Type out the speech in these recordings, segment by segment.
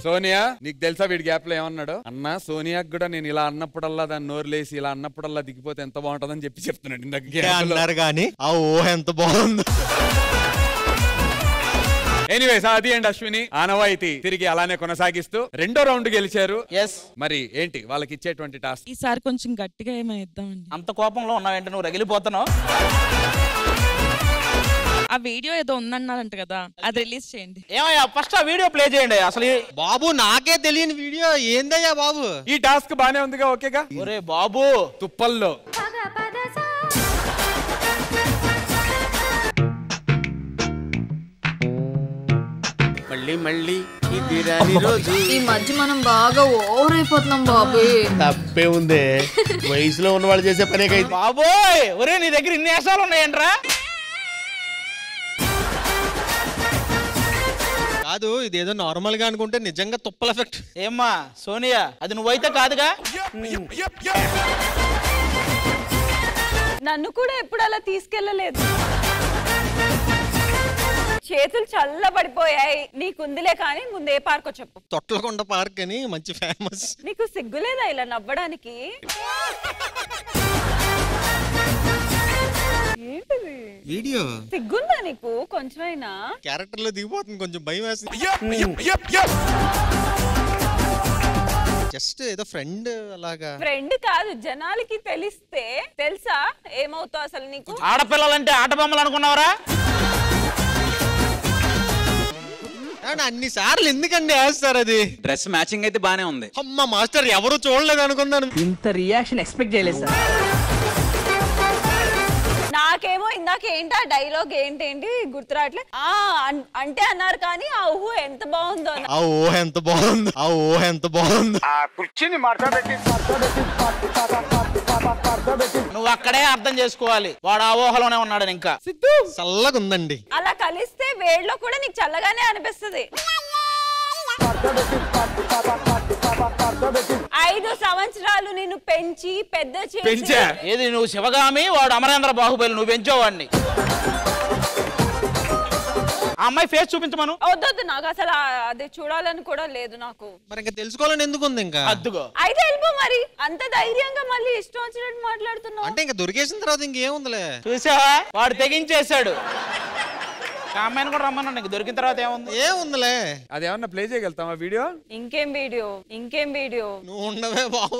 సోనియా నీకు తెలుసా వీడి గ్యాప్ లో ఏమన్నాడు? అన్నా సోనియాకి కూడా నేను ఇలా అన్నప్పుడల్లా దాన్ని నోరులేసి ఇలా అన్నప్పుడల్లా దిగిపోతే ఎంత బాగుంటుందని చెప్తున్నాడు. కానీ ఆ ఊహ ఎంత బాగుంది. ఎనీవేస్ అది అండ్ అశ్విని ఆనవాయితీ తిరిగి అలానే కొనసాగిస్తూ రెండో రౌండ్ గెలిచారు. మరి ఏంటి వాళ్ళకి ఇచ్చేటువంటి టాస్క్? ఈసారి కొంచెం గట్టిగా ఏమైనా ఇద్దామండి. అంత కోపంలో ఉన్నావేంటి నువ్వు? రగిలిపోతున్నావు. ఆ వీడియో ఏదో ఉందన్నారంట కదా, అది రిలీజ్ చేయండి. ఏమయ్యా ఫస్ట్ ఆ వీడియో ప్లే చేయండి. అసలు బాబు నాకే తెలియని వీడియో ఏందయ్యా బాబు? ఈ టాస్క్ బానే ఉందిగా? ఓకేగా? ఒరే బాబు తుప్పల్లో మళ్ళీ మళ్ళీ ఇది రాని రోజు. ఈ మధ్య మనం బాగా ఓవర్ అయిపోతున్నాం బాబు. తప్పే ఉందే, వయసులో ఉన్న వాళ్ళు చేసే పనే కైతే. బాబోయ్ ఒరే నీ దగ్గర ఇన్ని వేషాలు ఉన్నాయంట్రా? కాదు ఇదేదో నార్మల్ గా అనుకుంటే నిజంగా తుప్పల ఎఫెక్ట్. ఏమ్మా సోనియా అది నువ్వైతే కాదుగా? నన్ను కూడా ఎప్పుడు అలా తీసుకెళ్లలేదు. చేతులు చల్లబడిపోయాయి. నీకుందిలే కానీ ముందే పార్కో చెప్పు. తొట్లకొండ పార్క్ అని మంచి ఫేమస్. నీకు సిగ్గులేదా ఇలా నవ్వడానికి? ఏంటిది వీడియో? సిగ్గుందా నీకు కొంచెమైనా? క్యారెక్టర్ లో దిగిపోతుంది, కొంచెం భయం వేస్తుంది. జస్ట్ ఏదో ఫ్రెండ్ అలాగా. ఫ్రెండ్ కాదు, జనాలకి తెలిస్తే తెలుసా ఏమవుతావు అసలు నీకు? ఆడపిల్లలంటే ఆట బొమ్మలు అనుకున్నావరా? అన్ని సార్లు ఎందుకండి వేస్తారు? అది డ్రెస్ మ్యాచింగ్ అయితే బానే ఉంది. అమ్మ మాస్టర్ ఎవరు చూడలేదు అనుకున్నాను. ఇంత రియాక్షన్ ఎక్స్పెక్ట్ చేయలేదు సార్. నాకేమో ఇందాక ఏంటి ఆ డైలాగ్ ఏంటేంటి గుర్తురాట్లే. అంటే అన్నారు కానీ ఆ ఊహ ఎంత బాగుందో. ఆ ఊహ ఎంత బాగుంది, ఆ ఊహ ఎంత బాగుంది. నువ్వు అక్కడే అర్థం చేసుకోవాలి, వాడు ఆ ఊహలోనే ఉన్నాడు. ఇంకా చల్లగా ఉందండి. అలా కలిస్తే వేడిలో కూడా నీకు చల్లగానే అనిపిస్తుంది. 5 సంవత్సరాలు నిన్ను పెంచి పెద్ద చేసి. ఏది నువ్వు శివగామి, వాడు అమరేంద్ర బాహుబలి, నువ్వు పెంచేవాడిని. ఆ అమ్మాయి ఫేస్ చూపించమను. వద్దొద్దు, నాకు అసలు అది చూడాలని కూడా లేదు నాకు. మరి ఇంకా తెలుసుకోవాలని ఎందుకు ఉంది? ఇంకా అద్దుగో అయితే వెళ్ళిపో మరి. అంత ధైర్యంగా మళ్ళీ ఇష్టం వచ్చినట్టు మాట్లాడుతున్నావు అంటే ఇంకా దొరికేసిన తర్వాత ఇంకేముందిలే. చూసావా వాడు తెగించేశాడు. అమ్మాయిని కూడా రమ్మన్నా, నీకు దొరికిన తర్వాత ఏముందిలే. అదేమన్నా ప్లే చేయగలుగుతావా వీడియో? ఇంకేం వీడియో, ఇంకేం వీడియో? నువ్వు ఉండవే బాబు.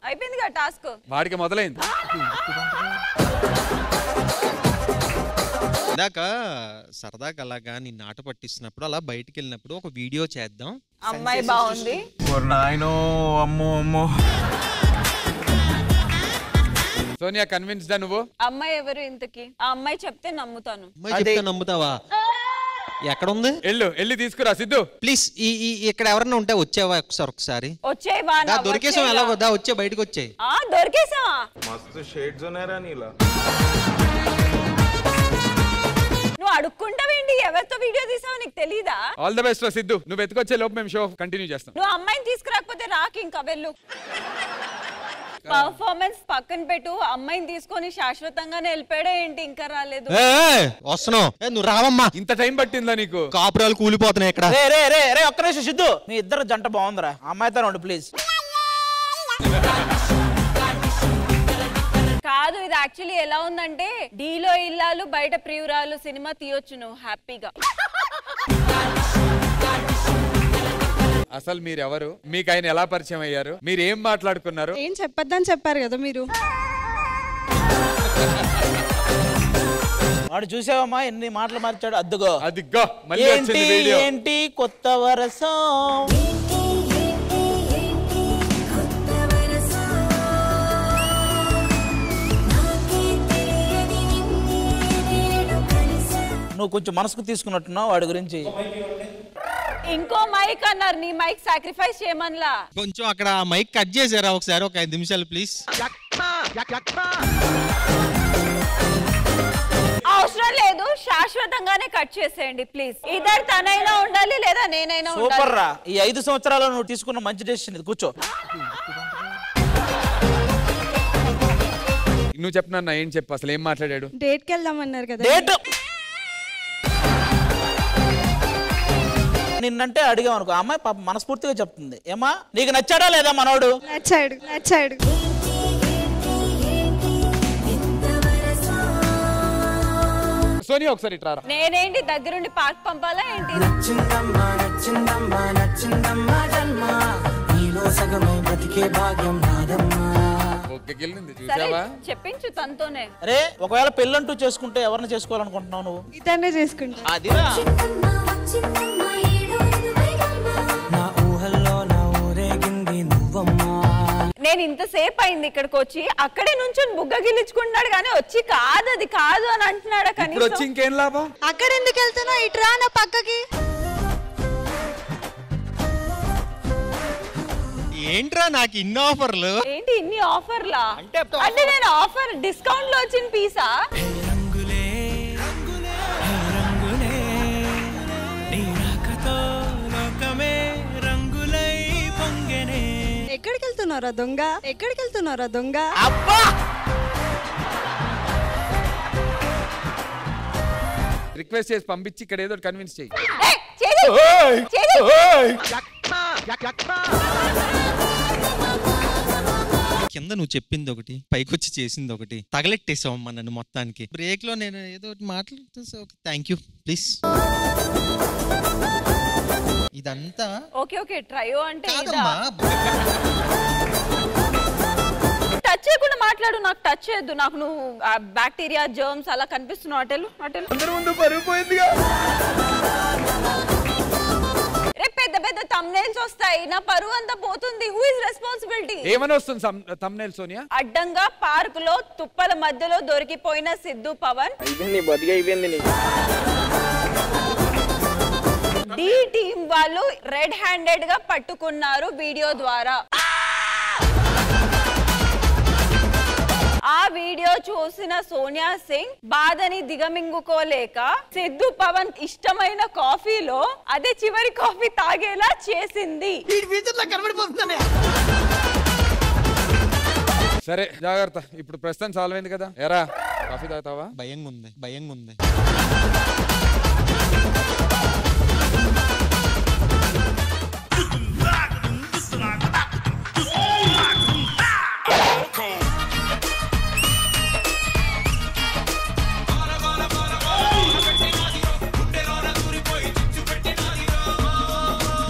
అయిపోయింది కదా టాస్క్. వాడికి మొదలైంది. ఇందాక సరదాగా అలాగా నిన్ను ఆట పట్టిస్తున్నప్పుడు అలా బయటికి వెళ్ళినప్పుడు ఒక వీడియో చేద్దాం. అమ్మాయి బాగుంది. సోనియా కన్విన్స్డా నువ్వు? అమ్మాయి ఎవరు ఇంతకి? ఆ అమ్మాయి చెప్తే నమ్ముతాను. నమ్ముతావా? ఎక్కడ ఉంది? వెళ్ళి తీసుకురా సిద్ధు ప్లీజ్. ఇక్కడ ఎవరన్నా ఉంటే వచ్చావా ఒకసారి? వచ్చేవా? దొరికేసాం. ఎలా వద్దా? వచ్చే బయటకు వచ్చాయి. దొరికేసావా? మస్తు షేడ్స్ ఉన్నారా నీలా. నువ్వు అడుక్కుంటావేంటి? ఎవరితో వీడియో తీసావో నీకు తెలీదా? ఆల్ ది బెస్ట్ రా సిద్ధు. నువ్వు ఎత్తుకొచ్చే లోపు మేము షో కంటిన్యూ చేస్తాం. నువ్వు అమ్మాయిని తీసుకురాకపోతే రాకి ఇంకా వెళ్ళు. పర్ఫార్మెన్స్ పక్కన పెట్టు, అమ్మాయిని తీసుకొని శాశ్వతంగానే వెళ్ళిపోయాడే ఏంటి ఇంకా రాలేదు? వస్తున్నావు నువ్వు రావమ్మా. ఇంత టైం పట్టిందా నీకు? కాపురాలు కూలిపోతున్నాయి ఇక్కడ. ఒక్క నిమిషం సిద్ధు, మీ ఇద్దరు జంట బాగుందిరా. అమ్మాయితో రండి ప్లీజ్. కాదు ఇది యాక్చువల్లీ ఎలా ఉందంటే డీలో ఇల్లాలు బయట ప్రియురాలు సినిమా తీయొచ్చు నువ్వు హ్యాపీగా. అసలు మీరు ఎవరు? మీకు ఆయన ఎలా పరిచయం అయ్యారు? మీరు ఏం మాట్లాడుకున్నారు? ఏం చెప్పొద్దని చెప్పారు కదా మీరు. వాడు చూసావమ్మా ఎన్ని మాటలు మార్చాడు. అద్దుగో అదిగో మళ్ళీ వచ్చింది వీడియో. ఏంటి కొత్త వరసం? నువ్వు కొంచెం మనసుకు తీసుకున్నట్టున్నావు వాడి గురించి. ఇంకో మైక్ అన్నారు, నీ మైక్ సాక్రిఫైస్ చేయమనిలా. కొంచెం అక్కడ మైక్ కట్ చేసారా ఒకసారి? ఒక 5 నిమిషాలు ప్లీజ్. అవసరం లేదు, శాశ్వతంగానే కట్ చేసేయండి ప్లీజ్. ఇద్దరు తనైనా ఉండాలి లేదా నేనైనా ఉండాలి. సూపర్ రా. ఈ 5 సంవత్సరాలు నువ్వు తీసుకున్న మంచి డెసిషన్ ఇది. కూర్చో. నువ్వు చెప్పినా ఏం చెప్పు, అసలు ఏం మాట్లాడాడు? డేట్ కి వెళ్దామన్నారు కదా. డేట్ నిన్నంటే అడిగాం అనుకో, అమ్మాయి పాప మనస్ఫూర్తిగా చెప్తుంది, ఏమా నీకు నచ్చాడా లేదా మనోడు? నచ్చాడు. సోనియా ఒకసారి ఇట్రా. నేనేంటి దగ్గరుండి పాక్ పంపాలా ఏంటి? చెప్పించు తనతోనే. అరే ఒకవేళ పెళ్ళంటూ చేసుకుంటే ఎవరిని చేసుకోవాలనుకుంటున్నావు నువ్వు? ఇతన్నే చేసుకుంటా. అదిరా నేను ఇంతసేపు అయింది ఇక్కడికి వచ్చి, అక్కడే నుంచి బుగ్గ గిల్లించుకుంటున్నాడు కానీ వచ్చి కాదు అది కాదు అని అంటున్నాడు. కానీ వచ్చి ఇంకేం లాభం? అక్కడ ఎందుకు వెళ్తున్నావు? ఇట్రా నా పక్కకి. ఏంట్రా నాకు ఇన్ని ఆఫర్లు? ఏంటి ఇన్ని ఆఫర్లా? అంటే నేను ఆఫర్ డిస్కౌంట్ లో వచ్చిన పీసా? ఎక్కడికి వెళ్తున్నారా దొంగ? ఎక్కడికి వెళ్తున్నారా దొంగ? అబ్బా రిక్వెస్ట్ చేసి పంపించి ఇక్కడ ఏదో కన్విన్స్ చేయి. కింద నువ్వు చెప్పింది ఒకటి, పైకొచ్చి చేసింది ఒకటి, తగలెట్టేసావమ్మా నన్ను మొత్తానికి. బ్రేక్ లో నేను ఏదో ఒకటి మాట్లాడుతూ థ్యాంక్ యూ ప్లీజ్. ఇదంతా ఓకే ఓకే ట్రయో అంటే టచ్ చేయకుండా మాట్లాడు. నాకు టచ్ చేయొద్దు. నాకు నువ్వు బ్యాక్టీరియా జర్మ్స్ అలా కనిపిస్తున్నావు. అటెలు రేపు పెద్ద పెద్ద థంబ్నెయిల్స్ వస్తాయి, నా పరువు అంతా పోతుంది. Who is responsibility? ఏమని వస్తుంది థంబ్నెయిల్ సోనియా? అడ్డంగా పార్క్ లో తుప్పల మధ్యలో దొరికిపోయిన సిద్ధు పవన్. డి టీమ్ వాళ్ళు రెడ్ హ్యాండెడ్ గా పట్టుకున్నారు వీడియో ద్వారా. ఆ వీడియో చూసిన సోనియా సింగ్ బాధని దిగమింగుకోలేక సిద్ధు పవన్ ఇష్టమైన కాఫీలో అదే చివరి కాఫీ తాగేలా చేసింది. సరే జాగ్రత్త, ఇప్పుడు ప్రస్తుతం సాల్వ్ అయింది కదా. ఎరా కాఫీ తాగుతావా? భయంగా ఉంది.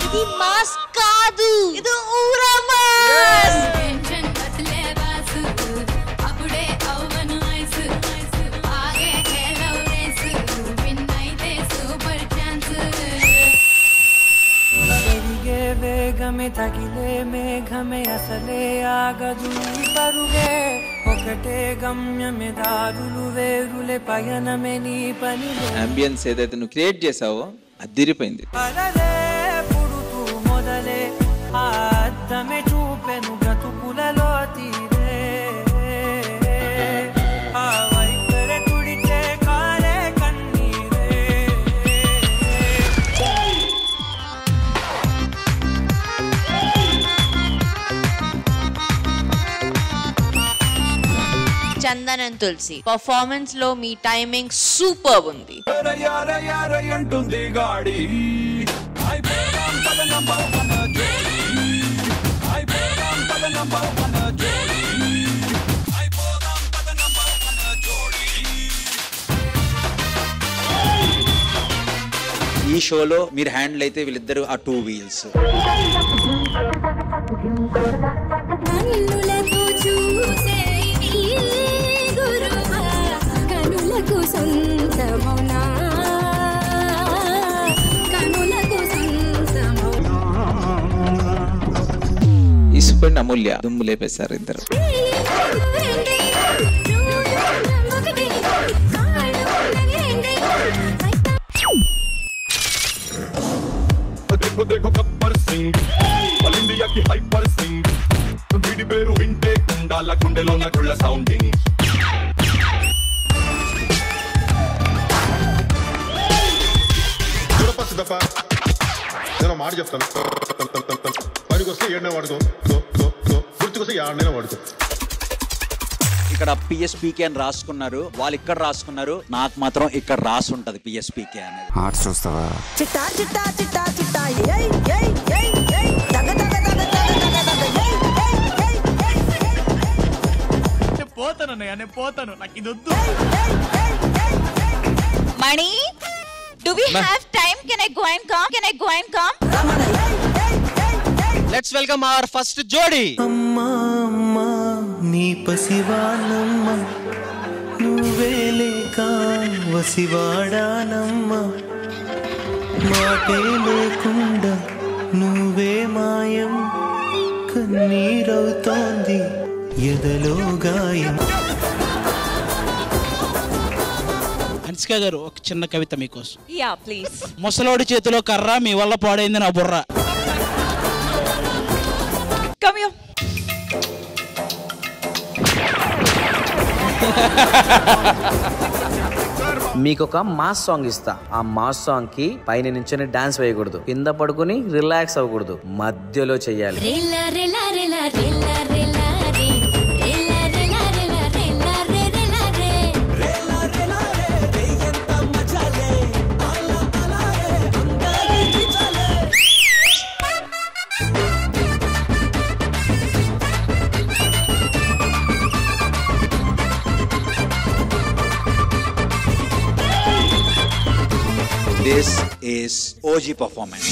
ఇది మాస్ కాదు, ఇది ఊరా మాస్. తగిలే మేఘమే అసలే ఆగదు పరుగే ఒకటే గమ్యమే దారులు వేరులే పయనమే నీ పనిలే. అంబియన్స్ ఏదైతే నువ్వు క్రియేట్ చేసావో అదిరిపోయింది. అలలే పుడుతూ మొదలే ఆ అద్దమే చూపెను బ్రతుకులలో తీరే. ఆ వైపరే తుడిచే కాలే కన్నీరే. చందన్ అండ్ తులసి పర్ఫార్మెన్స్ లో మీ టైమింగ్ సూపర్ ఉంది. ఈ షోలో మీరు హ్యాండిల్ అయితే వీళ్ళిద్దరు ఆ 2 వీల్స్. ఇసుపండి అమూల్య దుమ్ము లేపేశారు ఇద్దరు. నేను మాట చెప్తాను, పనికి వస్తే ఏడనే వాడుకో, గుర్తుకొస్తే ఏడనే వాడుకో. ఇక్కడ పిఎస్పీకే అని రాసుకున్నారు, వాళ్ళు ఇక్కడ రాసుకున్నారు, నాకు మాత్రం ఇక్కడ రాసి ఉంటది పిఎస్పీకే అనేది. ఆర్ట్స్ చూస్తావా? చిట్టా చిట్టా చిట్టా చిట్టా ఏయ్ ఏయ్ ఏయ్ ఏయ్ దగ దగ దగ దగ దగ దగ ఏయ్ ఏయ్ ఏయ్ పోతాను నేను పోతాను, నాకు ఇది వద్దు. Mani, do we have time? Can I go and come? Can I go and come? Let's welcome our first జోడీ. అమ్మా అమ్మా నీ పసివానమ్మ, నువ్వే లేక వసివాడానమ్మ, మాటే లేకుండా నువ్వే మాయం, కన్నీరవుతోంది ఎదలో గాయం. హన్సిక గారు, ఒక చిన్న కవిత మీకోసం. Yeah please. ముసలోడి చేతిలో కర్ర, మీ వల్ల పాడైంది నా బుర్ర. Come here. మీకు ఒక మాస్ సాంగ్ ఇస్తా. ఆ మాస్ సాంగ్ కి పైన నించొని డాన్స్ వేయకూడదు, కింద పడుకుని రిలాక్స్ అవ్వకూడదు, మధ్యలో చెయ్యాలి. This is OG performance.